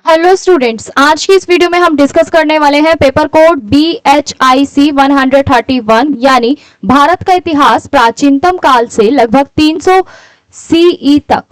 Hello students, आज की इस वीडियो में हम डिस्कस करने वाले हैं पेपर कोड BHIC 131 यानी भारत का इतिहास प्राचीनतम काल से लगभग 300 CE तक।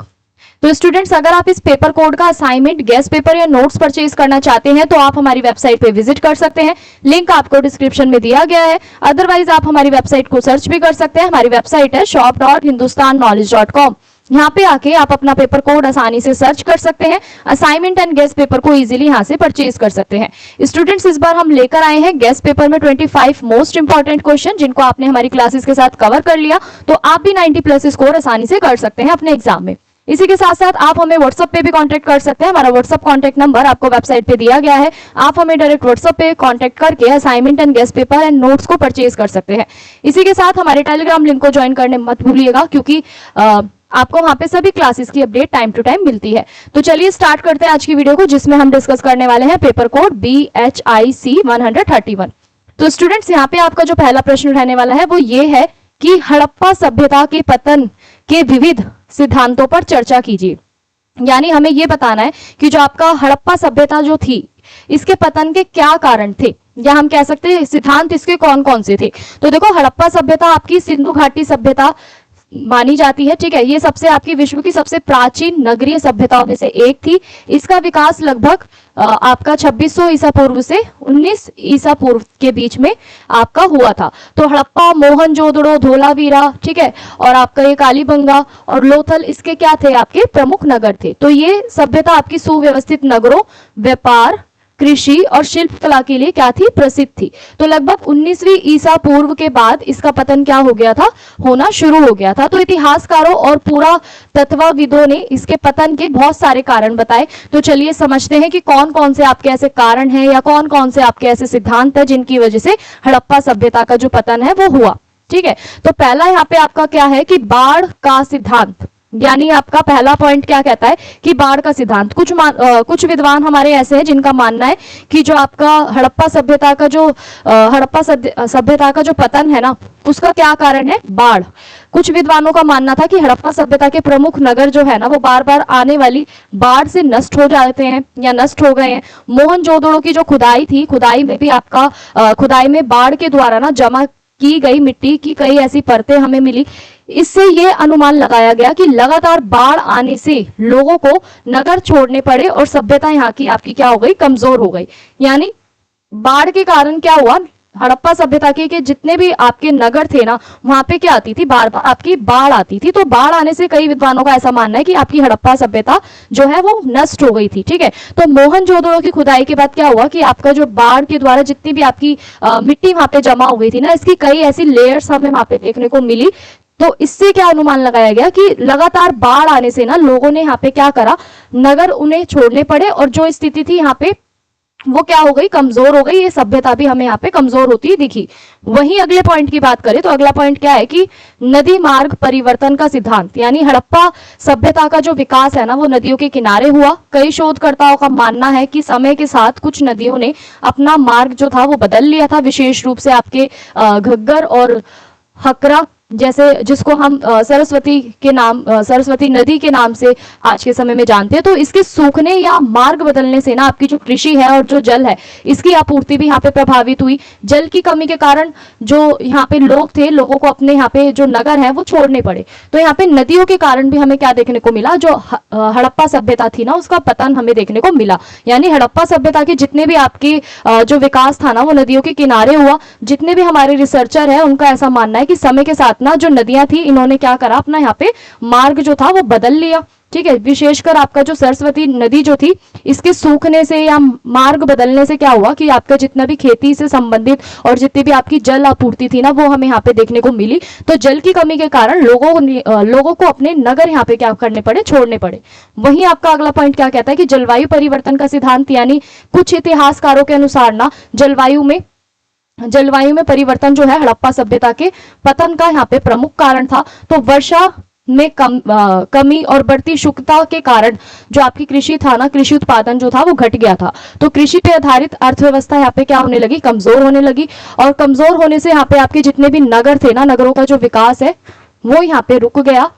तो स्टूडेंट्स, अगर आप इस पेपर कोड का असाइनमेंट, गेस्ट पेपर या नोट्स परचेज करना चाहते हैं तो आप हमारी वेबसाइट पे विजिट कर सकते हैं। लिंक आपको डिस्क्रिप्शन में दिया गया है। अदरवाइज आप हमारी वेबसाइट को सर्च भी कर सकते हैं। हमारी वेबसाइट है shop.hindustanknowledge.com। यहाँ पे आके आप अपना पेपर कोड आसानी से सर्च कर सकते हैं। असाइनमेंट एंड गेस्ट पेपर को इजीली यहाँ से परचेज कर सकते हैं। स्टूडेंट्स, इस बार हम लेकर आए हैं गेस्ट पेपर में 25 मोस्ट इंपॉर्टेंट क्वेश्चन, जिनको आपने हमारी क्लासेस के साथ कवर कर लिया तो आप भी 90+ स्कोर आसानी से कर सकते हैं अपने एग्जाम में। इसी के साथ साथ आप हमें व्हाट्सएप पे भी कांटेक्ट कर सकते हैं। हमारा व्हाट्सएप कांटेक्ट नंबर आपको वेबसाइट पे दिया गया है। आप हमें डायरेक्ट व्हाट्सएप पे कांटेक्ट करके assignment and guest paper and notes को परचेज कर सकते हैं। इसी के साथ हमारे टेलीग्राम लिंक को ज्वाइन करने मत भूलिएगा, क्योंकि आपको वहां पे सभी क्लासेस की अपडेट टाइम टू टाइम मिलती है। तो चलिए स्टार्ट करते हैं आज की वीडियो को, जिसमें हम डिस्कस करने वाले हैं पेपर कोड BHIC 131। तो स्टूडेंट्स, यहाँ पे आपका जो पहला प्रश्न रहने वाला है वो ये है कि हड़प्पा सभ्यता के पतन के विविध सिद्धांतों पर चर्चा कीजिए। यानी हमें ये बताना है कि जो आपका हड़प्पा सभ्यता जो थी, इसके पतन के क्या कारण थे, या हम कह सकते हैं सिद्धांत इसके कौन कौन से थे। तो देखो, हड़प्पा सभ्यता आपकी सिंधु घाटी सभ्यता मानी जाती है। ठीक है, ये सबसे आपकी विश्व की सबसे प्राचीन नगरीय सभ्यताओं में से एक थी। इसका विकास लगभग आपका 2600 ईसा पूर्व से 19 ईसा पूर्व के बीच में आपका हुआ था। तो हड़प्पा, मोहनजोदड़ो, धोलावीरा, ठीक है, और आपका ये कालीबंगा और लोथल, इसके क्या थे, आपके प्रमुख नगर थे। तो ये सभ्यता आपकी सुव्यवस्थित नगरों, व्यापार, कृषि और शिल्प कला के लिए क्या थी, प्रसिद्ध थी। तो लगभग 19वीं ईसा पूर्व के बाद इसका पतन क्या हो गया था, होना शुरू हो गया था। तो इतिहासकारों और पूरा तत्वविदों ने इसके पतन के बहुत सारे कारण बताए। तो चलिए समझते हैं कि कौन कौन से आपके ऐसे कारण हैं या कौन कौन से आपके ऐसे सिद्धांत हैं जिनकी वजह से हड़प्पा सभ्यता का जो पतन है वो हुआ। ठीक है, तो पहला यहाँ पे आपका क्या है कि बाढ़ का सिद्धांत। यानी आपका पहला पॉइंट क्या कहता है कि बाढ़ का सिद्धांत। कुछ विद्वान हमारे ऐसे हैं जिनका मानना है कि जो आपका हड़प्पा सभ्यता का जो पतन है ना, उसका क्या कारण है, बाढ़। कुछ विद्वानों का मानना था कि हड़प्पा सभ्यता के प्रमुख नगर जो है ना, वो बार बार आने वाली बाढ़ से नष्ट हो जाते हैं या नष्ट हो गए हैं। मोहनजोदड़ो की जो खुदाई थी, खुदाई में भी आपका खुदाई में बाढ़ के द्वारा ना जमा की गई मिट्टी की कई ऐसी परतें हमें मिली। इससे ये अनुमान लगाया गया कि लगातार बाढ़ आने से लोगों को नगर छोड़ने पड़े और सभ्यता यहाँ की आपकी क्या हो गई, कमजोर हो गई। यानी बाढ़ के कारण क्या हुआ, हड़प्पा सभ्यता के जितने भी आपके नगर थे ना, वहां पे क्या आती थी, बार बार आपकी बाढ़ आती थी। तो बाढ़ आने से कई विद्वानों का ऐसा मानना है कि आपकी हड़प्पा सभ्यता जो है वो नष्ट हो गई थी। ठीक है, तो मोहनजोदड़ो की खुदाई के बाद क्या हुआ कि आपका जो बाढ़ के द्वारा जितनी भी आपकी मिट्टी वहां पे जमा हो गई थी ना, इसकी कई ऐसी लेयर्स हमें वहां पे देखने को मिली। तो इससे क्या अनुमान लगाया गया कि लगातार बाढ़ आने से ना लोगों ने यहाँ पे क्या करा, नगर उन्हें छोड़ने पड़े और जो स्थिति थी यहाँ पे वो क्या हो गई, कमजोर हो गई। ये सभ्यता भी हमें यहाँ पे कमजोर होती दिखी। वहीं अगले पॉइंट की बात करें तो अगला पॉइंट क्या है कि नदी मार्ग परिवर्तन का सिद्धांत। यानी हड़प्पा सभ्यता का जो विकास है ना, वो नदियों के किनारे हुआ। कई शोधकर्ताओं का मानना है कि समय के साथ कुछ नदियों ने अपना मार्ग जो था वो बदल लिया था, विशेष रूप से आपके घग्गर और हकरा, जैसे जिसको हम सरस्वती नदी के नाम से आज के समय में जानते हैं। तो इसके सूखने या मार्ग बदलने से ना आपकी जो कृषि है और जो जल है, इसकी आपूर्ति भी यहाँ पे प्रभावित हुई। जल की कमी के कारण जो यहाँ पे लोग थे, लोगों को अपने यहाँ पे जो नगर है वो छोड़ने पड़े। तो यहाँ पे नदियों के कारण भी हमें क्या देखने को मिला, जो हड़प्पा सभ्यता थी ना, उसका पतन हमें देखने को मिला। यानी हड़प्पा सभ्यता के जितने भी आपके जो विकास था ना, वो नदियों के किनारे हुआ। जितने भी हमारे रिसर्चर है उनका ऐसा मानना है कि समय के साथ ना जो नदियां थी, इन्होंने क्या करा, अपना यहाँ पे मार्ग जो था वो बदल लिया। ठीक है, विशेषकर आपका जो सरस्वती नदी जो थी, इसके सूखने से या मार्ग बदलने से क्या हुआ कि आपका जितना भी खेती से संबंधित और जितनी भी आपकी जल आपूर्ति थी ना, वो हमें यहाँ पे देखने को मिली। तो जल की कमी के कारण लोगों को अपने नगर यहाँ पे क्या करने पड़े, छोड़ने पड़े। वहीं आपका अगला पॉइंट क्या कहता है कि जलवायु परिवर्तन का सिद्धांत। यानी कुछ इतिहासकारों के अनुसार ना जलवायु में परिवर्तन जो है हड़प्पा सभ्यता के पतन का यहाँ पे प्रमुख कारण था। तो वर्षा में कमी और बढ़ती शुष्कता के कारण जो आपकी कृषि था ना, कृषि उत्पादन जो था वो घट गया था। तो कृषि पे आधारित अर्थव्यवस्था यहाँ पे क्या होने लगी, कमजोर होने लगी। और कमजोर होने से यहाँ पे आपके जितने भी नगर थे ना, नगरों का जो विकास है वो यहाँ पे रुक गया।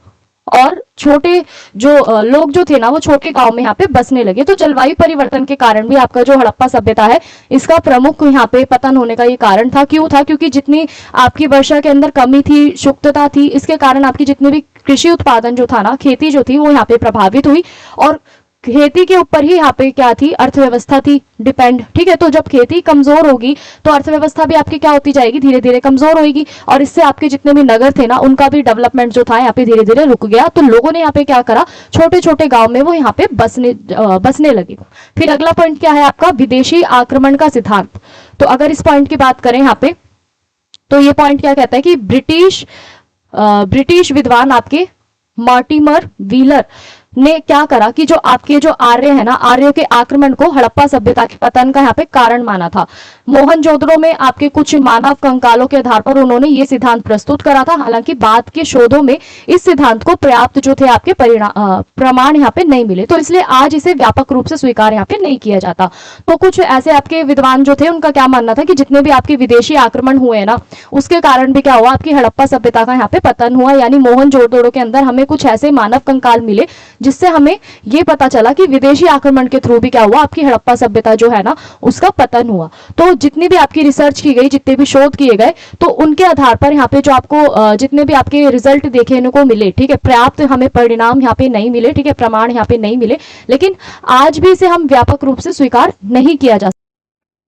और छोटे जो लोग जो थे ना वो छोटे गांव में यहाँ पे बसने लगे। तो जलवायु परिवर्तन के कारण भी आपका जो हड़प्पा सभ्यता है इसका प्रमुख यहाँ पे पतन होने का ये कारण था। क्यों था? क्योंकि जितनी आपकी वर्षा के अंदर कमी थी, शुष्कता थी, इसके कारण आपकी जितनी भी कृषि उत्पादन जो था ना, खेती जो थी वो यहाँ पे प्रभावित हुई और खेती के ऊपर ही यहाँ पे क्या थी, अर्थव्यवस्था थी डिपेंड। ठीक है, तो जब खेती कमजोर होगी तो अर्थव्यवस्था भी आपकी क्या होती जाएगी, धीरे धीरे कमजोर होगी और इससे आपके जितने भी नगर थे ना उनका भी डेवलपमेंट जो था यहाँ पे धीरे धीरे रुक गया। तो लोगों ने यहाँ पे क्या करा, छोटे छोटे गांव में वो यहाँ पे बसने लगे। फिर अगला पॉइंट क्या है आपका, विदेशी आक्रमण का सिद्धांत। तो अगर इस पॉइंट की बात करें यहाँ पे, तो ये पॉइंट क्या कहता है कि ब्रिटिश विद्वान आपके मॉर्टिमर व्हीलर ने क्या करा कि जो आपके जो आर्य है ना, आर्यों के आक्रमण को हड़प्पा सभ्यता के पतन का यहाँ पे कारण माना था। मोहनजोदड़ो में आपके कुछ मानव कंकालों के आधार पर उन्होंने ये सिद्धांत प्रस्तुत करा था। हालांकि बाद के शोधों में इस सिद्धांत को पर्याप्त जो थे आपके प्रमाण यहाँ पे नहीं मिले, तो इसलिए आज इसे व्यापक रूप से स्वीकार यहाँ पे नहीं किया जाता। तो कुछ ऐसे आपके विद्वान जो थे उनका क्या मानना था कि जितने भी आपके विदेशी आक्रमण हुए ना उसके कारण भी क्या हुआ, आपकी हड़प्पा सभ्यता का यहाँ पे पतन हुआ। यानी मोहनजोदड़ो के अंदर हमें कुछ ऐसे मानव कंकाल मिले जिससे हमें ये पता चला कि विदेशी आक्रमण के थ्रू भी क्या हुआ, आपकी हड़प्पा सभ्यता जो है ना उसका पतन हुआ। तो जितनी भी आपकी रिसर्च की गई, जितने भी शोध किए गए, तो उनके आधार पर यहाँ पे जो आपको जितने भी आपके रिजल्ट देखने को मिले, ठीक है, पर्याप्त हमें परिणाम यहाँ पे नहीं मिले, ठीक है, प्रमाण यहाँ पे नहीं मिले, लेकिन आज भी इसे हम व्यापक रूप से स्वीकार नहीं किया जा सकता।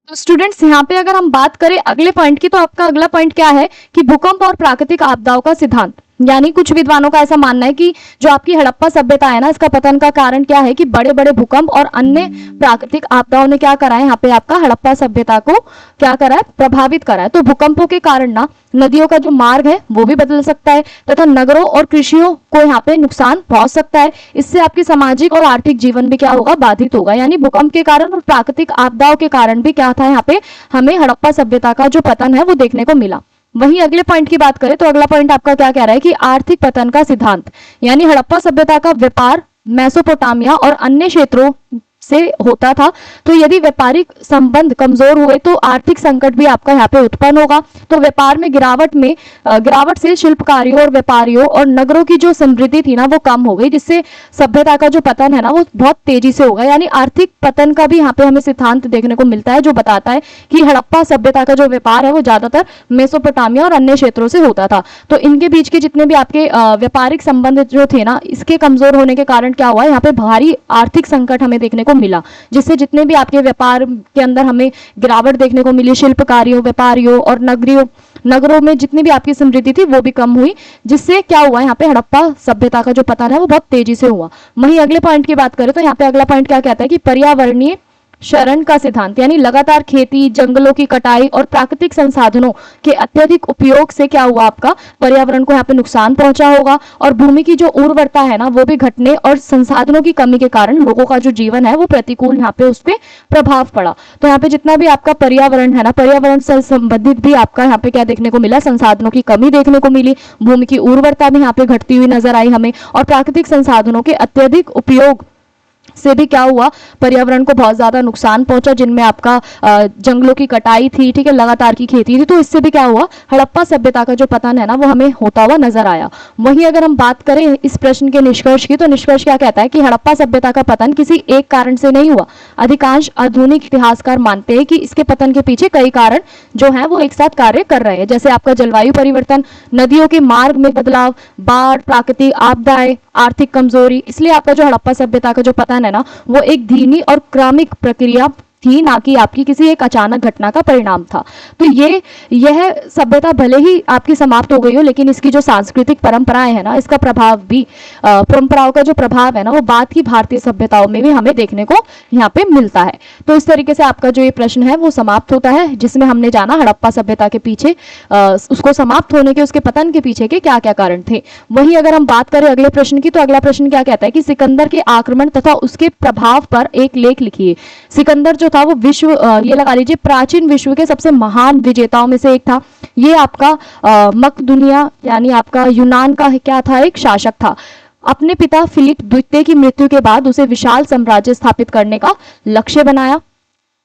तो स्टूडेंट्स यहाँ पे अगर हम बात करें अगले पॉइंट की, तो आपका अगला पॉइंट क्या है कि भूकंप और प्राकृतिक आपदाओं का सिद्धांत। यानी कुछ विद्वानों का ऐसा मानना है कि जो आपकी हड़प्पा सभ्यता है ना इसका पतन का कारण क्या है कि बड़े बड़े भूकंप और अन्य प्राकृतिक आपदाओं ने क्या करा है, यहाँ पे आपका हड़प्पा सभ्यता को क्या करा है, प्रभावित करा है। तो भूकंपों के कारण ना नदियों का जो मार्ग है वो भी बदल सकता है तथा नगरों और कृषियों को यहाँ पे नुकसान पहुंच सकता है। इससे आपकी सामाजिक और आर्थिक जीवन भी क्या होगा, बाधित होगा। यानी भूकंप के कारण और प्राकृतिक आपदाओं के कारण भी क्या था, यहाँ पे हमें हड़प्पा सभ्यता का जो पतन है वो देखने को मिला। वहीं अगले पॉइंट की बात करें तो अगला पॉइंट आपका क्या कह रहा है कि आर्थिक पतन का सिद्धांत। यानी हड़प्पा सभ्यता का व्यापार मेसोपोटामिया और अन्य क्षेत्रों से होता था, तो यदि व्यापारिक संबंध कमजोर हुए तो आर्थिक संकट भी आपका यहाँ पे उत्पन्न होगा। तो व्यापार में गिरावट से शिल्पकारियों और व्यापारियों और नगरों की जो समृद्धि थी ना वो कम हो गई, जिससे सभ्यता का जो पतन है ना वो बहुत तेजी से होगा। यानी आर्थिक पतन का भी यहाँ पे हमें सिद्धांत देखने को मिलता है जो बताता है कि हड़प्पा सभ्यता का जो व्यापार है वो ज्यादातर मेसोपोटामिया और अन्य क्षेत्रों से होता था। तो इनके बीच के जितने भी आपके व्यापारिक संबंध जो थे ना इसके कमजोर होने के कारण क्या हुआ, यहाँ पे भारी आर्थिक संकट हमें देखने को मिला, जिससे जितने भी आपके व्यापार के अंदर हमें गिरावट देखने को मिली, शिल्पकारियों, व्यापारियों और नगरों में जितनी भी आपकी समृद्धि थी वो भी कम हुई, जिससे क्या हुआ, यहाँ पे हड़प्पा सभ्यता का जो पतन है वो बहुत तेजी से हुआ। वहीं अगले पॉइंट की बात करें तो यहाँ पे अगला पॉइंट क्या कहता है कि पर्यावरणीय शरण का सिद्धांत। यानी लगातार खेती, जंगलों की कटाई और प्राकृतिक संसाधनों के अत्यधिक उपयोग से क्या हुआ, आपका पर्यावरण को यहाँ पे नुकसान पहुंचा होगा और भूमि की जो उर्वरता है ना वो भी घटने और संसाधनों की कमी के कारण लोगों का जो जीवन है वो प्रतिकूल यहाँ पे उस पर प्रभाव पड़ा। तो यहाँ पे जितना भी आपका पर्यावरण है ना, पर्यावरण से संबंधित भी आपका यहाँ पे क्या देखने को मिला, संसाधनों की कमी देखने को मिली, भूमि की उर्वरता भी यहाँ पे घटती हुई नजर आई हमें और प्राकृतिक संसाधनों के अत्यधिक उपयोग से भी क्या हुआ, पर्यावरण को बहुत ज्यादा नुकसान पहुंचा, जिनमें आपका जंगलों की कटाई थी, ठीक है, लगातार की खेती थी। तो इससे भी क्या हुआ, हड़प्पा सभ्यता का जो पतन है ना वो हमें होता हुआ नजर आया। वहीं अगर हम बात करें इस प्रश्न के निष्कर्ष की, तो निष्कर्ष क्या कहता है कि हड़प्पा सभ्यता का पतन किसी एक कारण से नहीं हुआ। अधिकांश आधुनिक इतिहासकार मानते हैं कि इसके पतन के पीछे कई कारण जो है वो एक साथ कार्य कर रहे हैं, जैसे आपका जलवायु परिवर्तन, नदियों के मार्ग में बदलाव, बाढ़, प्राकृतिक आपदाएं, आर्थिक कमजोरी। इसलिए आपका जो हड़प्पा सभ्यता का जो पतन है ना वो एक धीमी और क्रमिक प्रक्रिया थी, ना कि आपकी किसी एक अचानक घटना का परिणाम था। तो यह सभ्यता भले ही आपकी समाप्त हो गई हो, लेकिन इसकी जो सांस्कृतिक परंपराएं है ना इसका प्रभाव भी परंपराओं का जो प्रभाव है ना वो बाद की भारतीय सभ्यताओं में भी हमें देखने को यहाँ पे मिलता है। तो इस तरीके से आपका जो ये प्रश्न है वो समाप्त होता है, जिसमें हमने जाना हड़प्पा सभ्यता के पीछे उसको समाप्त होने के, उसके पतन के पीछे के क्या क्या कारण थे। वहीं अगर हम बात करें अगले प्रश्न की, तो अगला प्रश्न क्या कहता है कि सिकंदर के आक्रमण तथा उसके प्रभाव पर एक लेख लिखिए। सिकंदर जो था वो विश्व, ये लगा लीजिए, प्राचीन विश्व के सबसे महान विजेताओं में से एक था। ये आपका मकदुनिया यानी आपका यूनान का क्या था, एक शासक था। अपने पिता फिलिप द्वितीय की मृत्यु के बाद उसे विशाल साम्राज्य स्थापित करने का लक्ष्य बनाया।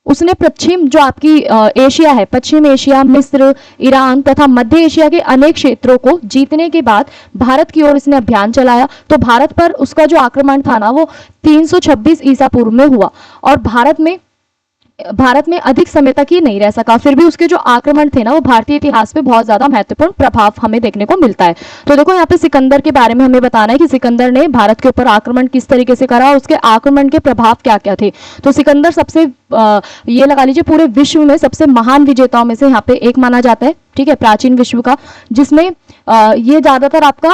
उसने पश्चिम जो आपकी एशिया है, पश्चिम एशिया, मिस्र, ईरान तथा मध्य एशिया के अनेक क्षेत्रों को जीतने के बाद भारत की ओर इसने अभियान चलाया। तो भारत पर उसका जो आक्रमण था ना वो 326 ईसा पूर्व में हुआ और भारत में अधिक समय तक ही नहीं रह सका। फिर भी उसके जो आक्रमण थे ना वो भारतीय इतिहास पे बहुत ज्यादा महत्वपूर्ण प्रभाव हमें देखने को मिलता है। तो देखो यहाँ पे सिकंदर के बारे में हमें बताना है कि सिकंदर ने भारत के ऊपर आक्रमण किस तरीके से करा और उसके आक्रमण के प्रभाव क्या क्या थे। तो सिकंदर सबसे ये लगा लीजिए पूरे विश्व में सबसे महान विजेताओं में से यहाँ पे एक माना जाता है, ठीक है, प्राचीन विश्व का, जिसमें ये ज्यादातर आपका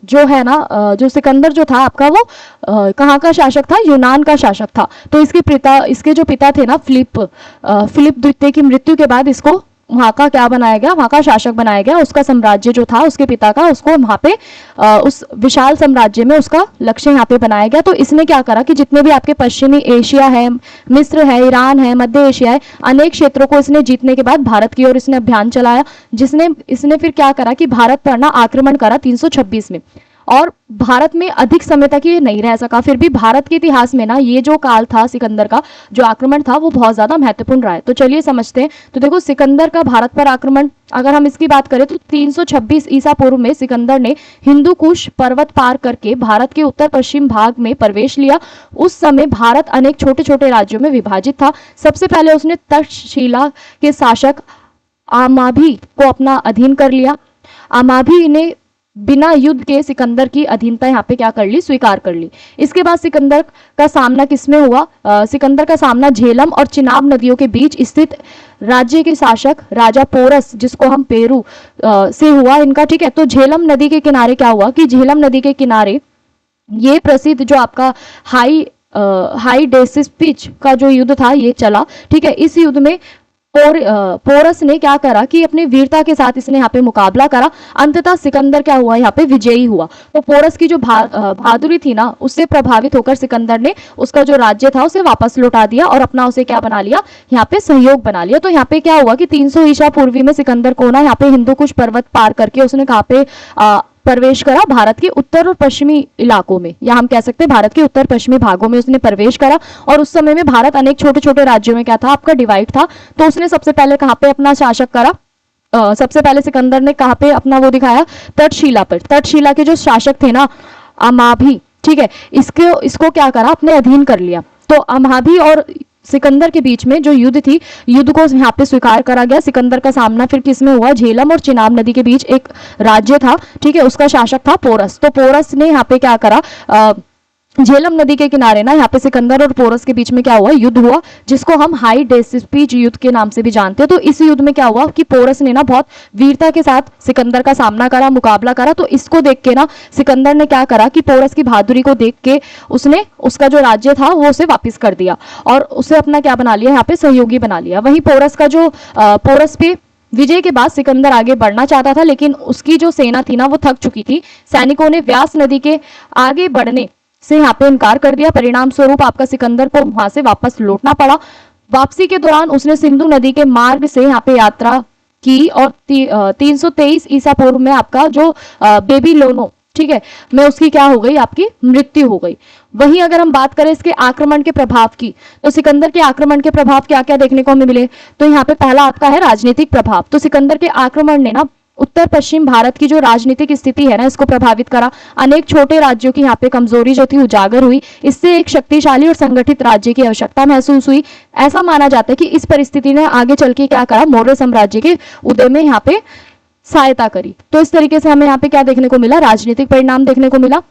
जो है ना जो सिकंदर जो था आपका वो कहाँ का शासक था, यूनान का शासक था। तो इसके जो पिता थे ना फिलिप द्वितीय की मृत्यु के बाद इसको वहां का क्या बनाया गया, वहां का शासक बनाया गया। उसका साम्राज्य जो था उसके पिता का, उसको वहां पे उस विशाल साम्राज्य में उसका लक्ष्य यहाँ पे बनाया गया। तो इसने क्या करा कि जितने भी आपके पश्चिमी एशिया है, मिस्र है, ईरान है, मध्य एशिया है, अनेक क्षेत्रों को इसने जीतने के बाद भारत की ओर इसने अभियान चलाया, इसने फिर क्या करा कि भारत पर ना आक्रमण करा 326 में और भारत में अधिक समय तक ये नहीं रह सका। फिर भी भारत के इतिहास में ना ये जो काल था सिकंदर का जो आक्रमण था वो बहुत ज्यादा महत्वपूर्ण रहा है। तो चलिए समझते हैं। तो देखो सिकंदर का भारत पर आक्रमण अगर हम इसकी बात करें तो 326 ईसा पूर्व में सिकंदर ने हिंदू कुश पर्वत पार करके भारत के उत्तर पश्चिम भाग में प्रवेश लिया। उस समय भारत अनेक छोटे छोटे राज्यों में विभाजित था। सबसे पहले उसने तक्षशिला के शासक आमाभी को अपना अधीन कर लिया। आमाभी ने बिना युद्ध के सिकंदर की अधीनता यहाँ पे क्या कर ली, स्वीकार कर ली। इसके बाद सिकंदर का सामना किसमें हुआ, सिकंदर का सामना झेलम और चिनाब नदियों के बीच स्थित राज्य के शासक राजा पोरस, जिसको हम पेरू से हुआ इनका, ठीक है। तो झेलम नदी के किनारे क्या हुआ कि झेलम नदी के किनारे ये प्रसिद्ध जो आपका हाई डेसिस पिच का जो युद्ध था ये चला, ठीक है। इस युद्ध में पोरस ने क्या करा कि अपनी वीरता के साथ इसने यहाँ पे मुकाबला करा। अंततः सिकंदर क्या हुआ, यहाँ पे विजयी हुआ। तो पोरस की जो बहादुरी थी ना उससे प्रभावित होकर सिकंदर ने उसका जो राज्य था उसे वापस लौटा दिया और अपना उसे क्या बना लिया, यहाँ पे सहयोग बना लिया। तो यहाँ पे क्या हुआ कि 300 ईसा पूर्वी में सिकंदर को ना यहाँ पे हिंदू कुश पर्वत पार करके उसने कहाँ पे प्रवेश करा, भारत के उत्तर और पश्चिमी इलाकों में, या हम कह सकते हैं भारत के उत्तर पश्चिमी भागों में उसने प्रवेश करा। और उस समय में भारत अनेक छोटे छोटे राज्यों में क्या था आपका डिवाइड था। तो उसने सबसे पहले कहाँ पे अपना शासक करा, सबसे पहले सिकंदर ने कहाँ पे अपना वो दिखाया, तक्षशिला पर। तक्षशिला के जो शासक थे ना अमाभी, ठीक है, इसको क्या करा, अपने अधीन कर लिया। तो अमाभी और सिकंदर के बीच में जो युद्ध थी, युद्ध को यहाँ पे स्वीकार करा गया। सिकंदर का सामना फिर किसमें हुआ, झेलम और चिनाब नदी के बीच एक राज्य था, ठीक है, उसका शासक था पोरस। तो पोरस ने यहाँ पे क्या करा, झेलम नदी के किनारे ना यहाँ पे सिकंदर और पोरस के बीच में क्या हुआ, युद्ध हुआ, जिसको हम हाई डेसिस्पीज युद्ध के नाम से भी जानते हैं। तो इस युद्ध में क्या हुआ कि पोरस ने ना बहुत वीरता के साथ सिकंदर का सामना करा, मुकाबला करा। तो इसको देख के ना सिकंदर ने क्या करा कि पोरस की बहादुरी को देख के उसने उसका जो राज्य था वो उसे वापिस कर दिया और उसे अपना क्या बना लिया, यहाँ पे सहयोगी बना लिया। वहीं पोरस पे विजय के बाद सिकंदर आगे बढ़ना चाहता था, लेकिन उसकी जो सेना थी ना वो थक चुकी थी। सैनिकों ने व्यास नदी के आगे बढ़ने से यहाँ पे इनकार कर दिया। परिणाम स्वरूप आपका सिकंदर को वहां से वापस लौटना पड़ा। वापसी के दौरान उसने सिंधु नदी के मार्ग से यहाँ पे यात्रा की और 323 ईसा पूर्व में आपका जो बेबीलोनो, ठीक है, में उसकी क्या हो गई, आपकी मृत्यु हो गई। वहीं अगर हम बात करें इसके आक्रमण के प्रभाव की, तो सिकंदर के आक्रमण के प्रभाव क्या क्या देखने को हमें मिले। तो यहाँ पे पहला आपका है राजनीतिक प्रभाव। तो सिकंदर के आक्रमण ने ना उत्तर पश्चिम भारत की जो राजनीतिक स्थिति है ना इसको प्रभावित करा। अनेक छोटे राज्यों की यहाँ पे कमजोरी जो थी उजागर हुई। इससे एक शक्तिशाली और संगठित राज्य की आवश्यकता महसूस हुई। ऐसा माना जाता है कि इस परिस्थिति ने आगे चल के क्या करा, मौर्य साम्राज्य के उदय में यहाँ पे सहायता करी। तो इस तरीके से हमें यहाँ पे क्या देखने को मिला, राजनीतिक परिणाम देखने को मिला।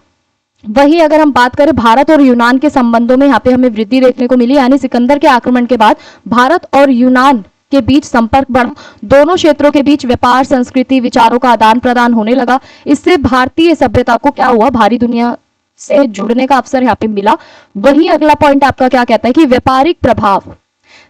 वहीं अगर हम बात करें भारत और यूनान के संबंधों में यहाँ पे हमें वृद्धि देखने को मिली, यानी सिकंदर के आक्रमण के बाद भारत और यूनान के बीच संपर्क बढ़ा। दोनों क्षेत्रों के बीच व्यापार, संस्कृति, विचारों का आदान प्रदान होने लगा। इससे भारतीय सभ्यता को क्या हुआ, भारी दुनिया से जुड़ने का अवसर यहाँ पे मिला। वहीं अगला पॉइंट आपका क्या कहता है कि व्यापारिक प्रभाव।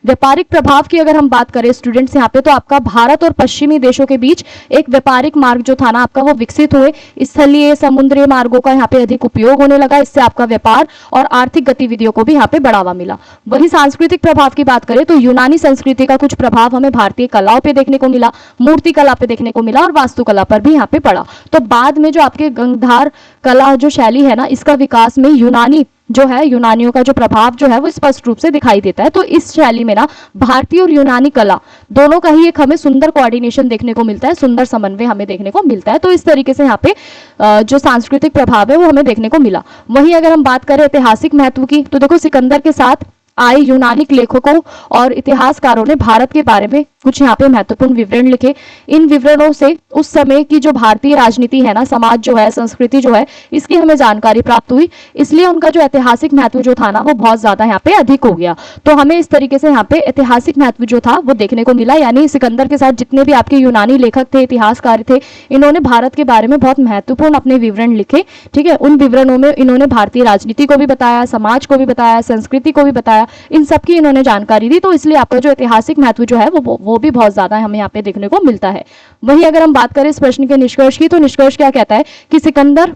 व्यापारिक प्रभाव की अगर हम बात करें स्टूडेंट्स यहाँ पे, तो आपका भारत और पश्चिमी देशों के बीच एक व्यापारिक मार्ग जो था ना आपका वो विकसित हुए। स्थलीय समुद्री मार्गों का यहाँ पे अधिक उपयोग होने लगा। इससे आपका व्यापार और आर्थिक गतिविधियों को भी यहाँ पे बढ़ावा मिला। वही सांस्कृतिक प्रभाव की बात करें तो यूनानी संस्कृति का कुछ प्रभाव हमें भारतीय कलाओं पे देखने को मिला, मूर्ति कला पे देखने को मिला और वास्तुकला पर भी यहाँ पे पड़ा। तो बाद में जो आपके गंगधार कला जो शैली है ना इसका विकास में यूनानी जो है यूनानियों का जो प्रभाव जो है वो स्पष्ट रूप से दिखाई देता है। तो इस शैली में ना भारतीय और यूनानी कला दोनों का ही एक हमें सुंदर कोऑर्डिनेशन देखने को मिलता है, सुंदर समन्वय हमें देखने को मिलता है। तो इस तरीके से यहाँ पे जो सांस्कृतिक प्रभाव है वो हमें देखने को मिला। वहीं अगर हम बात करें ऐतिहासिक महत्व की, तो देखो सिकंदर के साथ आए यूनानी लेखकों और इतिहासकारों ने भारत के बारे में कुछ यहाँ पे महत्वपूर्ण विवरण लिखे। इन विवरणों से उस समय की जो भारतीय राजनीति है ना, समाज जो है, संस्कृति जो है, इसकी हमें जानकारी प्राप्त हुई। इसलिए उनका जो ऐतिहासिक महत्व जो था ना वो बहुत ज्यादा यहाँ पे अधिक हो गया। तो हमें इस तरीके से यहाँ पे ऐतिहासिक महत्व जो था वो देखने को मिला। यानी सिकंदर के साथ जितने भी आपके यूनानी लेखक थे, इतिहासकार थे, इन्होंने भारत के बारे में बहुत महत्वपूर्ण अपने विवरण लिखे। ठीक है, उन विवरणों में इन्होंने भारतीय राजनीति को भी बताया, समाज को भी बताया, संस्कृति को भी बताया, इन सब की इन्होंने जानकारी दी। तो इसलिए आपका जो ऐतिहासिक महत्व जो है वो भी बहुत ज्यादा हमें यहाँ पे देखने को मिलता है। वहीं अगर हम बात करें इस प्रश्न के निष्कर्ष की, तो निष्कर्ष क्या कहता है कि सिकंदर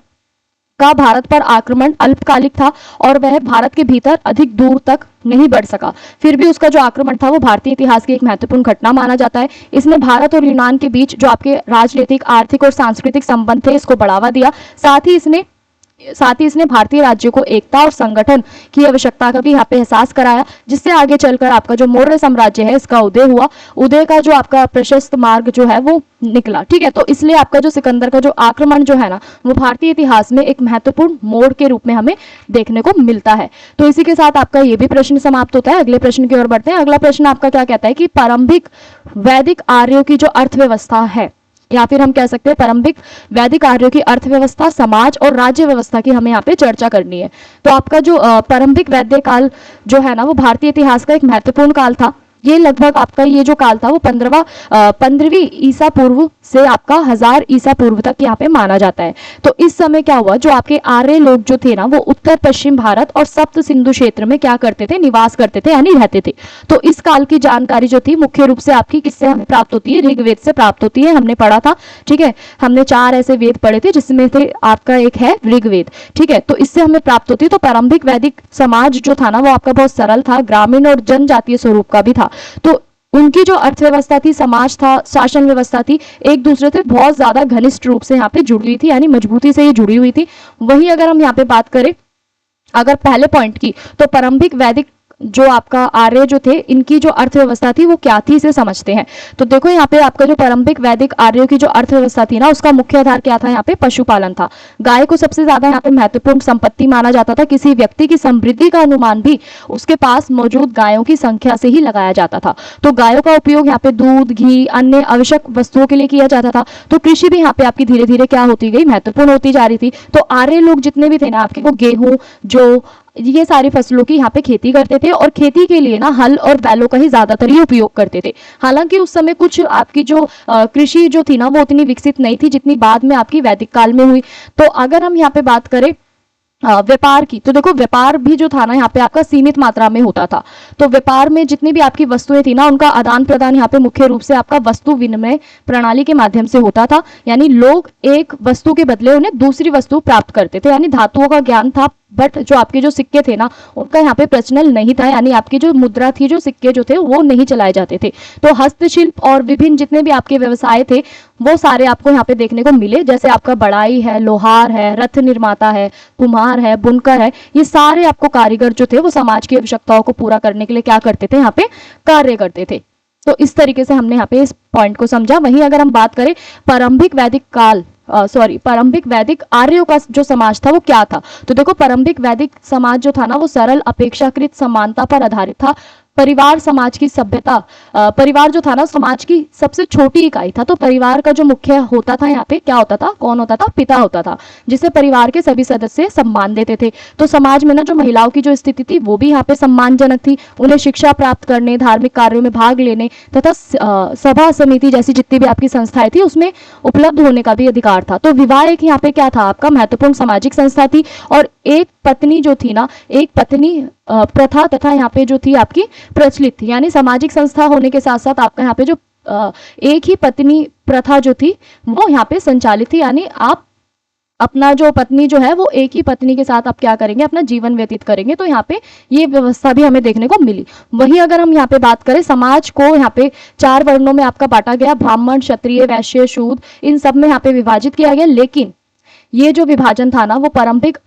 का भारत पर आक्रमण अल्पकालिक था और वह भारत के भीतर अधिक दूर तक नहीं बढ़ सका। फिर भी उसका जो आक्रमण था वो भारतीय इतिहास की एक महत्वपूर्ण घटना माना जाता है। इसने भारत और यूनान के बीच जो आपके राजनीतिक, आर्थिक और सांस्कृतिक संबंध थे इसको बढ़ावा दिया। साथ ही इसने भारतीय राज्यों को एकता और संगठन की आवश्यकता का भी यहाँ पे एहसास कराया, जिससे आगे चलकर आपका जो मौर्य साम्राज्य है इसका उदय हुआ। उदय का जो आपका प्रशस्त मार्ग जो है वो निकला। ठीक है, तो इसलिए आपका जो सिकंदर का जो आक्रमण जो है ना वो भारतीय इतिहास में एक महत्वपूर्ण मोड़ के रूप में हमें देखने को मिलता है। तो इसी के साथ आपका ये भी प्रश्न समाप्त होता है। अगले प्रश्न की ओर बढ़ते हैं। अगला प्रश्न आपका क्या कहता है कि प्रारंभिक वैदिक आर्यों की जो अर्थव्यवस्था है, या फिर हम कह सकते हैं प्रारंभिक वैदिक आर्यों की अर्थव्यवस्था, समाज और राज्य व्यवस्था की हमें यहाँ पे चर्चा करनी है। तो आपका जो प्रारंभिक वैदिक काल जो है ना वो भारतीय इतिहास का एक महत्वपूर्ण काल था। ये लगभग आपका ये जो काल था वो 15वीं ईसा पूर्व से आपका 1000 ईसा पूर्व तक यहाँ पे माना जाता है। तो इस समय क्या हुआ, जो आपके आर्य लोग जो थे ना वो उत्तर पश्चिम भारत और सप्त सिंधु क्षेत्र में क्या करते थे, निवास करते थे, यानी रहते थे। तो इस काल की जानकारी जो थी मुख्य रूप से आपकी किससे हमें प्राप्त होती है, ऋग्वेद से प्राप्त होती है। हमने पढ़ा था, ठीक है, हमने 4 ऐसे वेद पढ़े थे जिसमें से आपका एक है ऋग्वेद। ठीक है, तो इससे हमें प्राप्त होती है। तो प्रारंभिक वैदिक समाज जो था ना वो आपका बहुत सरल था, ग्रामीण और जनजातीय स्वरूप का भी था। तो उनकी जो अर्थव्यवस्था थी, समाज था, शासन व्यवस्था थी, एक दूसरे से बहुत ज्यादा घनिष्ठ रूप से यहाँ पे जुड़ी हुई थी, यानी मजबूती से ये जुड़ी हुई थी। वहीं अगर हम यहाँ पे बात करें अगर पहले पॉइंट की, तो प्रारंभिक वैदिक जो आपका आर्य जो थे इनकी जो अर्थव्यवस्था थी वो क्या थी इसे समझते हैं। तो देखो यहाँ पे आपका जो प्रारंभिक वैदिक आर्यों की जो अर्थव्यवस्था थी ना उसका मुख्य आधार क्या था, यहाँ पे पशुपालन था। गाय को सबसे ज्यादा यहाँ पे महत्वपूर्ण संपत्ति माना जाता था। किसी व्यक्ति की समृद्धि का अनुमान भी उसके पास मौजूद गायों की संख्या से ही लगाया जाता था। तो गायों का उपयोग यहाँ पे दूध, घी, अन्य आवश्यक वस्तुओं के लिए किया जाता था। तो कृषि भी यहाँ पे आपकी धीरे धीरे क्या होती गई, महत्वपूर्ण होती जा रही थी। तो आर्य लोग जितने भी थे ना आपके, वो गेहूं, जो ये सारी फसलों की यहाँ पे खेती करते थे और खेती के लिए ना हल और बैलों का ही ज्यादातर ही उपयोग करते थे। हालांकि उस समय कुछ आपकी जो कृषि जो थी ना वो उतनी विकसित नहीं थी जितनी बाद में आपकी वैदिक काल में हुई। तो अगर हम यहाँ पे बात करें व्यापार की, तो देखो व्यापार भी जो था ना यहाँ पे आपका सीमित मात्रा में होता था। तो व्यापार में जितनी भी आपकी वस्तुएं थी ना उनका आदान प्रदान यहाँ पे मुख्य रूप से आपका वस्तु विनिमय प्रणाली के माध्यम से होता था। यानी लोग एक वस्तु के बदले उन्हें दूसरी वस्तु प्राप्त करते थे। यानी धातुओं का ज्ञान था, बट जो आपके जो सिक्के थे ना उनका यहाँ पे प्रचलन नहीं था। यानी आपकी जो मुद्रा थी, जो सिक्के जो थे वो नहीं चलाए जाते थे। तो हस्तशिल्प और विभिन्न जितने भी आपके व्यवसाय थे वो सारे आपको यहाँ पे देखने को मिले। जैसे आपका बढ़ाई है, लोहार है, रथ निर्माता है, कुम्हार है, बुनकर है, ये सारे आपको कारीगर जो थे वो समाज की आवश्यकताओं को पूरा करने के लिए क्या करते थे, यहाँ पे कार्य करते थे। तो इस तरीके से हमने यहाँ पे इस पॉइंट को समझा। वहीं अगर हम बात करें प्रारंभिक वैदिक काल प्रारंभिक वैदिक आर्यों का जो समाज था वो क्या था, तो देखो प्रारंभिक वैदिक समाज जो था ना वो सरल, अपेक्षाकृत समानता पर आधारित था। परिवार समाज की सभ्यता, परिवार जो था ना समाज की सबसे छोटी इकाई था। तो परिवार का जो मुख्य होता था यहाँ पे क्या होता था, कौन होता था, पिता होता था, जिसे परिवार के सभी सदस्य सम्मान देते थे। तो समाज में ना जो महिलाओं की जो स्थिति थी वो भी यहाँ पे सम्मानजनक थी। उन्हें शिक्षा प्राप्त करने, धार्मिक कार्यों में भाग लेने तथा सभा समिति जैसी जितनी भी आपकी संस्थाएं थी उसमें उपलब्ध होने का भी अधिकार था। तो विवाह एक यहाँ पे क्या था, आपका महत्वपूर्ण सामाजिक संस्था थी। और एक पत्नी जो थी ना, एक पत्नी प्रथा तथा यहाँ पे जो थी आपकी प्रचलित थी। यानी सामाजिक संस्था होने के साथ साथ आपका यहाँ पे जो एक ही पत्नी प्रथा जो थी वो यहाँ पे संचालित थी। यानी आप अपना जो पत्नी जो है वो एक ही पत्नी के साथ आप क्या करेंगे, अपना जीवन व्यतीत करेंगे। तो यहाँ पे ये व्यवस्था भी हमें देखने को मिली। वहीं अगर हम यहाँ पे बात करें, समाज को यहाँ पे 4 वर्णों में आपका बांटा गया, ब्राह्मण, क्षत्रिय, वैश्य, शूद्र, इन सब में यहाँ पे विभाजित किया गया। लेकिन ये जो विभाजन था ना वो प्रारंभिक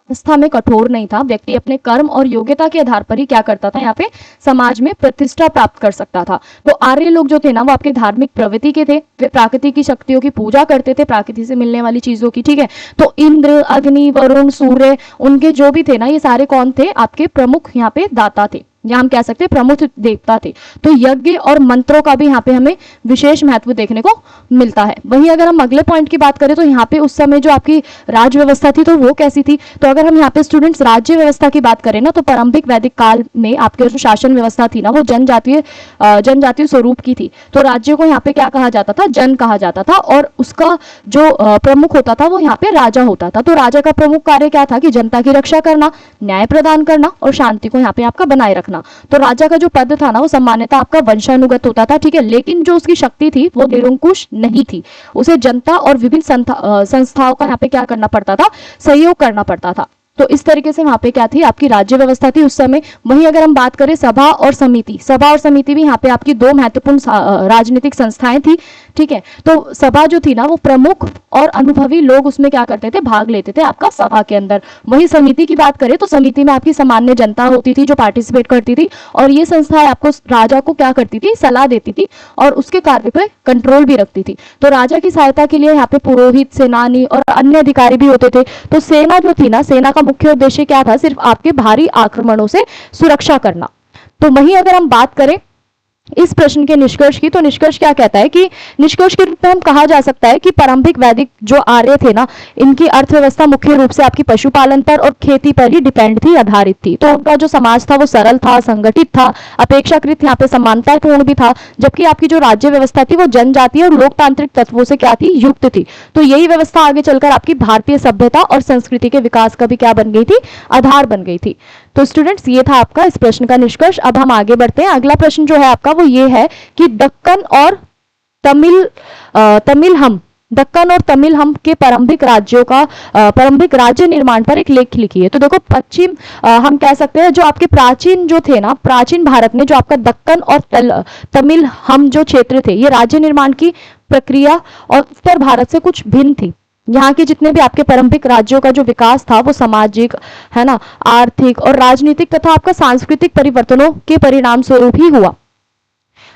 व्यवस्था में कठोर नहीं था। व्यक्ति अपने कर्म और योग्यता के आधार पर ही क्या करता था, यहाँ पे समाज में प्रतिष्ठा प्राप्त कर सकता था। तो आर्य लोग जो थे ना वो आपके धार्मिक प्रवृत्ति के थे, वे प्राकृतिक की शक्तियों की पूजा करते थे, प्रकृति से मिलने वाली चीजों की, ठीक है। तो इंद्र, अग्नि, वरुण, सूर्य, उनके जो भी थे ना ये सारे कौन थे, आपके प्रमुख यहाँ पे दाता थे, या हम कह सकते हैं प्रमुख देवता थे। तो यज्ञ और मंत्रों का भी यहाँ पे हमें विशेष महत्व देखने को मिलता है। वहीं अगर हम अगले पॉइंट की बात करें तो यहाँ पे उस समय जो आपकी राज्य व्यवस्था थी तो वो कैसी थी। तो अगर हम यहाँ पे स्टूडेंट्स राज्य व्यवस्था की बात करें ना तो प्रारंभिक वैदिक काल में आपके जो शासन व्यवस्था थी ना वो जनजातीय स्वरूप की थी। तो राज्य को यहाँ पे क्या कहा जाता था, जन कहा जाता था, और उसका जो प्रमुख होता था वो यहाँ पे राजा होता था। तो राजा का प्रमुख कार्य क्या था कि जनता की रक्षा करना, न्याय प्रदान करना और शांति को यहाँ पे आपका बनाए रखना। तो राजा का जो पद था ना वो सामान्यतः आपका वंशानुगत होता था, ठीक है, लेकिन जो उसकी शक्ति थी वो निरंकुश नहीं थी। उसे जनता और विभिन्न संस्थाओं का यहाँ पे क्या करना पड़ता था, सहयोग करना पड़ता था। तो इस तरीके से वहां पे क्या थी, आपकी राज्य व्यवस्था थी उस समय। वहीं अगर हम बात करें सभा और समिति भी यहाँ पे आपकी दो महत्वपूर्ण राजनीतिक संस्थाएं थी, ठीक है। तो सभा जो थी ना वो प्रमुख और अनुभवी लोग उसमें क्या करते थे, भाग लेते थे आपका सभा के अंदर। वहीं समिति की बात करें तो समिति में आपकी सामान्य जनता होती थी जो पार्टिसिपेट करती थी, और ये संस्थाएं आपको राजा को क्या करती थी, सलाह देती थी और उसके कार्य पे कंट्रोल भी रखती थी। तो राजा की सहायता के लिए यहाँ पे पुरोहित, सेनानी और अन्य अधिकारी भी होते थे। तो सेना जो थी ना, सेना का मुख्य उद्देश्य क्या था, सिर्फ आपके भारी आक्रमणों से सुरक्षा करना। तो वहीं अगर हम बात करें इस प्रश्न के निष्कर्ष की, तो निष्कर्ष क्या कहता है कि निष्कर्ष के रूप में हम कहा जा सकता है कि प्रारंभिक वैदिक जो आर्य थे ना इनकी अर्थव्यवस्था मुख्य रूप से आपकी पशुपालन पर और खेती पर ही डिपेंड थी, आधारित थी। तो उनका जो समाज था वो सरल था, संगठित था, अपेक्षाकृत यहाँ पे समानतापूर्ण भी था। जबकि आपकी जो राज्य व्यवस्था थी वो जनजातीय और लोकतांत्रिक तत्वों से क्या थी, युक्त थी। तो यही व्यवस्था आगे चलकर आपकी भारतीय सभ्यता और संस्कृति के विकास का भी क्या बन गई थी, आधार बन गई थी। तो स्टूडेंट्स ये था आपका इस प्रश्न का निष्कर्ष। अब हम आगे बढ़ते हैं। अगला प्रश्न जो है आपका वो ये है कि दक्कन और तमिल हम के प्रारंभिक राज्यों का प्रारंभिक राज्य निर्माण पर एक लेख लिखिए। तो देखो पश्चिम हम कह सकते हैं जो आपके प्राचीन जो थे ना, प्राचीन भारत में जो आपका दक्कन और तमिल हम जो क्षेत्र थे ये राज्य निर्माण की प्रक्रिया और उत्तर भारत से कुछ भिन्न थी। यहाँ के जितने भी आपके प्रारंभिक राज्यों का जो विकास था वो सामाजिक, है ना, आर्थिक और राजनीतिक तथा आपका सांस्कृतिक परिवर्तनों के परिणाम स्वरूप ही हुआ।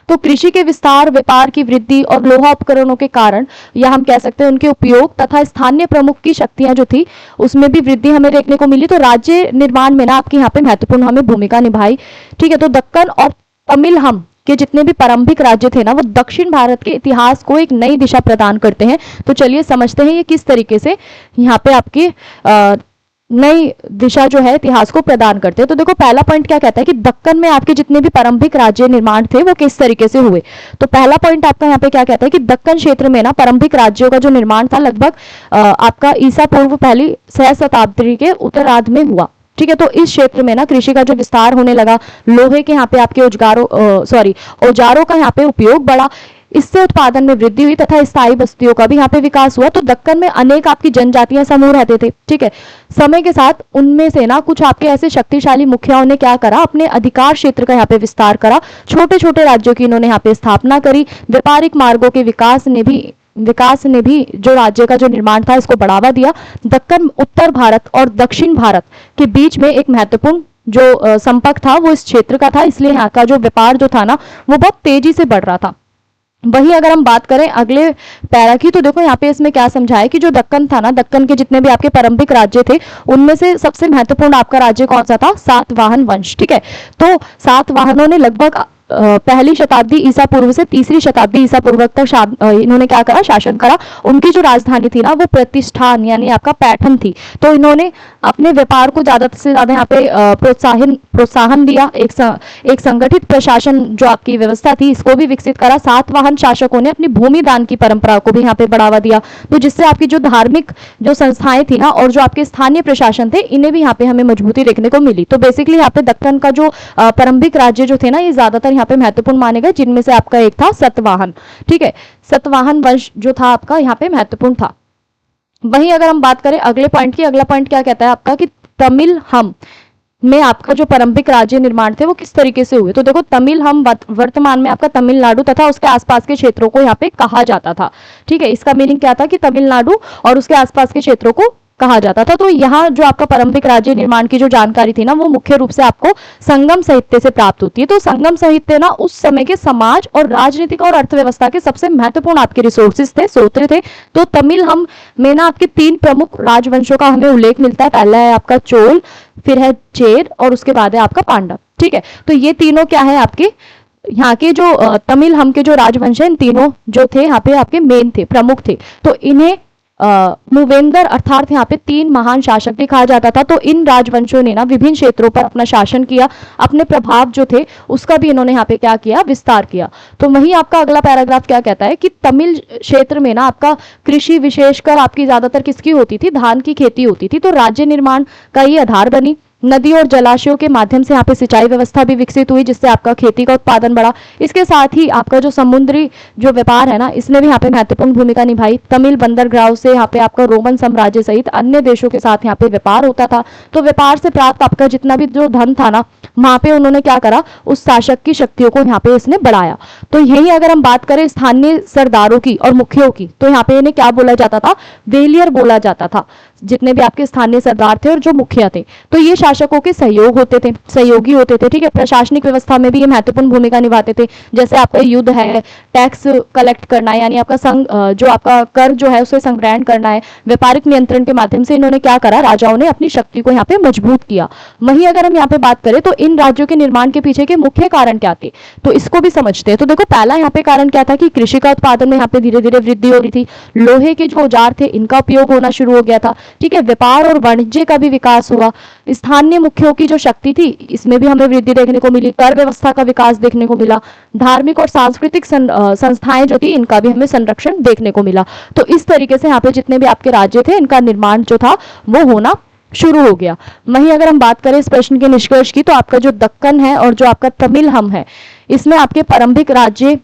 तो कृषि के विस्तार, व्यापार की वृद्धि और लोहा उपकरणों के कारण या हम कह सकते हैं उनके उपयोग तथा स्थानीय प्रमुख की शक्तियां जो थी उसमें भी वृद्धि हमें देखने को मिली। तो राज्य निर्माण में ना आपकी यहाँ पे महत्वपूर्ण हमें भूमिका निभाई, ठीक है। तो दक्कन और तमिल हम के जितने भी प्रारंभिक राज्य थे ना वो दक्षिण भारत के इतिहास को एक नई दिशा प्रदान करते हैं। तो चलिए समझते हैं ये किस तरीके से यहाँ पे आपकी नई दिशा जो है इतिहास को प्रदान करते हैं। तो देखो पहला पॉइंट क्या कहता है कि दक्कन में आपके जितने भी प्रारंभिक राज्य निर्माण थे वो किस तरीके से हुए। तो पहला पॉइंट आपका यहाँ पे क्या कहता है कि दक्कन क्षेत्र में ना प्रारंभिक राज्यों का जो निर्माण था लगभग आपका ईसा पूर्व पहली सहस्त्राब्दी के उत्तरार्ध में हुआ, ठीक है। तो इस क्षेत्र में ना कृषि का जो विस्तार होने लगा, लोहे के यहाँ पे आपके औजारों का यहाँ पे उपयोग बढ़ा, इससे उत्पादन में वृद्धि हुई तथा स्थायी बस्तियों का भी यहाँ पे विकास हुआ। तो दक्कन में अनेक आपकी जनजातीय समूह रहते थे, ठीक है। समय के साथ उनमें से ना कुछ आपके ऐसे शक्तिशाली मुखियाओं ने क्या करा, अपने अधिकार क्षेत्र का यहाँ पे विस्तार करा, छोटे छोटे राज्यों की इन्होंने यहाँ पे स्थापना करी। व्यापारिक मार्गों के विकास ने भी जो राज्य का जो निर्माण था इसको बढ़ावा दिया। दक्कन उत्तर भारत और दक्षिण भारत के बीच में एक महत्वपूर्ण जो संपर्क था वो इस क्षेत्र का था, इसलिए यहाँ का जो व्यापार जो था ना वो बहुत तेजी से बढ़ रहा था। वही अगर हम बात करें अगले पैरा की, तो देखो यहाँ पे इसमें क्या समझाया कि जो दक्कन था ना, दक्कन के जितने भी आपके प्रारंभिक राज्य थे उनमें से सबसे महत्वपूर्ण आपका राज्य कौन सा था, सातवाहन वंश, ठीक है। तो सातवाहनों ने लगभग पहली शताब्दी ईसा पूर्व से तीसरी शताब्दी ईसा पूर्व तक इन्होंने क्या करा, शासन करा। उनकी जो राजधानी थी ना वो प्रतिष्ठान यानी आपका पैठन थी। तो इन्होंने अपने व्यापार को ज्यादा से ज्यादा यहाँ पे प्रोत्साहन दिया। एक संगठित प्रशासन जो आपकी व्यवस्था थी इसको भी विकसित करा। सातवाहन शासकों ने अपनी भूमि दान की परंपरा को भी यहाँ पे बढ़ावा दिया। तो जिससे आपकी जो धार्मिक जो संस्थाएं थी ना और जो आपके स्थानीय प्रशासन थे इन्हें भी यहाँ पे हमें मजबूती देखने को मिली। तो बेसिकली यहाँ पे दक्कन का जो प्रारंभिक राज्य जो थे ना ये ज्यादातर यहाँ पे महत्वपूर्ण माने गए, जिनमें से आपका एक था सतवाहन, ठीक है। सतवाहन वंश जो था आपका यहाँ पे महत्वपूर्ण था। वहीं अगर हम बात करें अगले पॉइंट की, अगला पॉइंट क्या कहता है आपका कि तमिल हम में आपका जो प्रारंभिक राज्य निर्माण थे वो किस तरीके से हुए। तो देखो तमिल हम वर्तमान में आपका तमिलनाडु तथा उसके आसपास के क्षेत्रों को यहाँ पे कहा जाता था, ठीक है। इसका मीनिंग क्या था कि तमिलनाडु और उसके आसपास के क्षेत्रों को कहा जाता था। तो यहाँ जो आपका प्रारंभिक राज्य निर्माण की जो जानकारी थी ना, वो मुख्य रूप से आपको संगम साहित्य से प्राप्त होती है। तो संगम साहित्य ना उस समय के समाज और राजनीतिक और अर्थव्यवस्था के सबसे महत्वपूर्ण आपके रिसोर्सेज थे, स्रोत थे। तो तमिल हम में ना आपके 3 प्रमुख राजवंशों का हमें उल्लेख मिलता है। पहला है आपका चोल, फिर है चेर और उसके बाद है आपका पांडव। ठीक है, तो ये तीनों क्या है आपके यहाँ के जो तमिल हम के जो राजवंश है, इन तीनों जो थे यहाँ पे आपके मेन थे, प्रमुख थे। तो इन्हें मूवेंदर अर्थात यहाँ पे 3 महान शासक भी कहा जाता था। तो इन राजवंशों ने ना विभिन्न क्षेत्रों पर अपना शासन किया, अपने प्रभाव जो थे उसका भी इन्होंने यहाँ पे क्या किया, विस्तार किया। तो वहीं आपका अगला पैराग्राफ क्या कहता है कि तमिल क्षेत्र में ना आपका कृषि विशेषकर आपकी ज्यादातर किसकी होती थी, धान की खेती होती थी। तो राज्य निर्माण का ये आधार बनी। नदी और जलाशयों के माध्यम से यहाँ पे सिंचाई व्यवस्था भी विकसित हुई, जिससे आपका खेती का उत्पादन बढ़ा। इसके साथ ही आपका जो समुद्री जो व्यापार है ना, इसने भी यहाँ पे महत्वपूर्ण भूमिका निभाई। तमिल बंदरगाहों से यहाँ पे आपका रोमन साम्राज्य सहित अन्य देशों के साथ यहाँ पे व्यापार होता था। तो व्यापार से प्राप्त आपका जितना भी जो धन था ना, वहां पे उन्होंने क्या करा, उस शासक की शक्तियों को यहाँ पे इसने बढ़ाया। तो यही अगर हम बात करें स्थानीय सरदारों की और मुखियों की, तो यहाँ पे इन्हें क्या बोला जाता था, वेलियर बोला जाता था, जितने भी आपके स्थानीय सरदार थे और जो मुखिया थे। तो ये शासकों के सहयोगी होते थे। ठीक है, प्रशासनिक व्यवस्था में भी ये महत्वपूर्ण भूमिका निभाते थे। जैसे आपका युद्ध है, टैक्स कलेक्ट करना, यानी आपका जो आपका कर जो है उसे संग्रहण करना है। व्यापारिक नियंत्रण के माध्यम से इन्होंने क्या करा, राजाओं ने अपनी शक्ति को यहाँ पे मजबूत किया। वहीं अगर हम यहाँ पे बात करें तो इन राज्यों के निर्माण के पीछे के मुख्य कारण क्या थे, तो इसको भी समझते हैं। तो देखो, पहला यहाँ पे कारण क्या था कि कृषि का उत्पादन में यहाँ पे धीरे धीरे वृद्धि हो रही थी। लोहे के जो औजार थे इनका उपयोग होना शुरू हो गया था। ठीक है, व्यापार और वाणिज्य का भी विकास हुआ। स्थानीय मुखियों की जो शक्ति थी इसमें भी हमें वृद्धि देखने को मिली। कर व्यवस्था का विकास देखने को मिला। धार्मिक और सांस्कृतिक संस्थाएं जो थी इनका भी हमें संरक्षण देखने को मिला। तो इस तरीके से यहाँ पे जितने भी आपके राज्य थे इनका निर्माण जो था वो होना शुरू हो गया। वहीं अगर हम बात करें इस प्रश्न के निष्कर्ष की, तो आपका जो दक्कन है और जो आपका तमिल हम है, इसमें आपके प्रारंभिक राज्य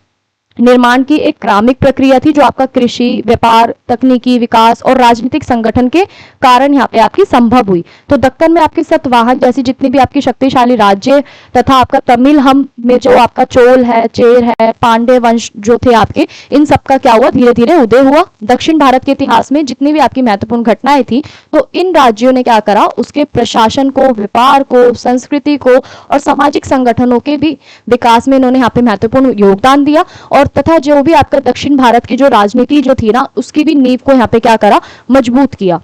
निर्माण की एक क्रमिक प्रक्रिया थी, जो आपका कृषि, व्यापार, तकनीकी विकास और राजनीतिक संगठन के कारण यहाँ पे आपकी संभव हुई। तो दक्कन में आपके सतवाहन जैसी जितनी भी आपकी शक्तिशाली राज्य तथा आपका तमिल हम में जो आपका चोल है, चेर है, पांडे वंश जो थे आपके, इन सबका क्या हुआ, धीरे धीरे उदय हुआ। दक्षिण भारत के इतिहास में जितनी भी आपकी महत्वपूर्ण घटनाएं थी, तो इन राज्यों ने क्या करा, उसके प्रशासन को, व्यापार को, संस्कृति को और सामाजिक संगठनों के भी विकास में इन्होंने यहाँ पे महत्वपूर्ण योगदान दिया। और तथा जो भी आपका दक्षिण भारत की जो राजनीति जो थी ना, उसकी भी नींव को यहाँ पे क्या करा, मजबूत किया।